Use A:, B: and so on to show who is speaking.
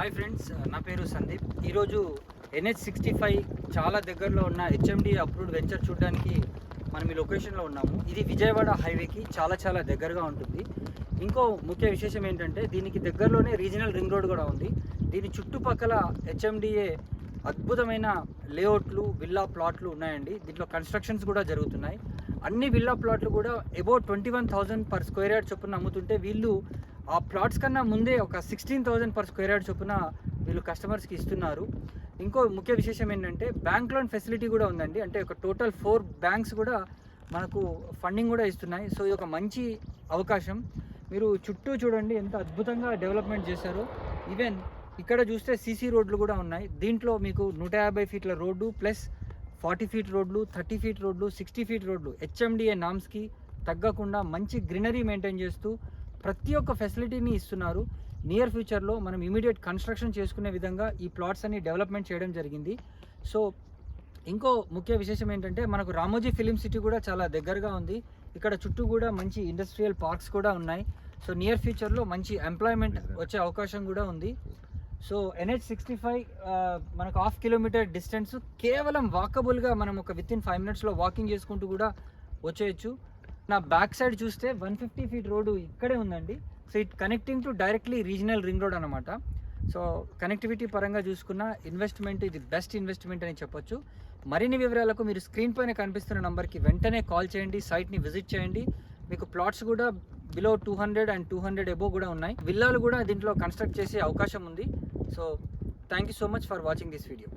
A: Hi friends, నా పేరు సందీప్. ఈరోజు NH65 చాలా దగ్గరలో ఉన్న HMD అప్రూవ్డ్ వెంచర్ చూడడానికి మనం ఈ లొకేషన్లో ఉన్నాము. ఇది విజయవాడ హైవేకి చాలా దగ్గరగా ఉంటుంది. ఇంకో ముఖ్య విశేషం ఏంటంటే దీనికి దగ్గరలోనే రీజనల్ రింగ్ రోడ్ కూడా ఉంది. దీని చుట్టుపక్కల HMDA అద్భుతమైన లేఅవుట్లు, విల్లా ప్లాట్లు ఉన్నాయండి. దీంట్లో కన్స్ట్రక్షన్స్ కూడా జరుగుతున్నాయి. అన్ని విల్లా ప్లాట్లు కూడా అబౌట్ 21,000 పర్ స్క్వేర్ యార్డ్ చొప్పున అమ్ముతుంటే వీళ్ళు ఆ ప్లాట్స్ కన్నా ముందే ఒక 16,000 పర్ స్క్వేర్ యార్డ్ చొప్పున వీళ్ళు కస్టమర్స్కి ఇస్తున్నారు. ఇంకో ముఖ్య విశేషం ఏంటంటే బ్యాంక్ లోన్ ఫెసిలిటీ కూడా ఉందండి. అంటే ఒక టోటల్ 4 బ్యాంక్స్ కూడా మనకు ఫండింగ్ కూడా ఇస్తున్నాయి. సో ఇది ఒక మంచి అవకాశం. మీరు చుట్టూ చూడండి ఎంత అద్భుతంగా డెవలప్మెంట్ చేశారో. ఈవెన్ ఇక్కడ చూస్తే సీసీ రోడ్లు కూడా ఉన్నాయి. దీంట్లో మీకు 150 ఫీట్ల రోడ్డు ప్లస్ 40 ఫీట్ రోడ్లు, 30 ఫీట్ రోడ్లు, 60 ఫీట్ రోడ్లు HMDA నామ్స్కి తగ్గకుండా మంచి గ్రీనరీ మెయింటైన్ చేస్తూ ప్రతి ఒక్క ఫెసిలిటీని ఇస్తున్నారు. నియర్ ఫ్యూచర్లో మనం ఇమీడియట్ కన్స్ట్రక్షన్ చేసుకునే విధంగా ఈ ప్లాట్స్ అన్ని డెవలప్మెంట్ చేయడం జరిగింది. సో ఇంకో ముఖ్య విశేషం ఏంటంటే మనకు రామోజీ ఫిలిం సిటీ కూడా చాలా దగ్గరగా ఉంది. ఇక్కడ చుట్టూ కూడా మంచి ఇండస్ట్రియల్ పార్క్స్ కూడా ఉన్నాయి. సో నియర్ ఫ్యూచర్లో మంచి ఎంప్లాయ్మెంట్ వచ్చే అవకాశం కూడా ఉంది. సో NH65 మనకు 1/2 కిలోమీటర్ డిస్టెన్స్, కేవలం వాకబుల్గా మనం ఒక వితిన్ 5 మినిట్స్లో వాకింగ్ చేసుకుంటూ కూడా వచ్చేయచ్చు. నా బ్యాక్ సైడ్ చూస్తే 150 ఫీట్ రోడ్డు ఇక్కడే ఉందండి. So it connecting to directly regional ring road అనమాట. సో కనెక్టివిటీ పరంగా చూసుకున్న ఇన్వెస్ట్మెంట్ ఇది బెస్ట్ ఇన్వెస్ట్మెంట్ అని చెప్పొచ్చు. మరిన్ని వివరాలకు మీరు స్క్రీన్ పైన కనిపిస్తున్న నెంబర్కి వెంటనే కాల్ చేయండి, సైట్ని విజిట్ చేయండి. మీకు ప్లాట్స్ కూడా బిలో 200 అండ్ 200 అబోవ్ కూడా ఉన్నాయి. విల్లాలు కూడా దీంట్లో కన్స్ట్రక్ట్ చేసే అవకాశం ఉంది. So thank you so much for watching this video.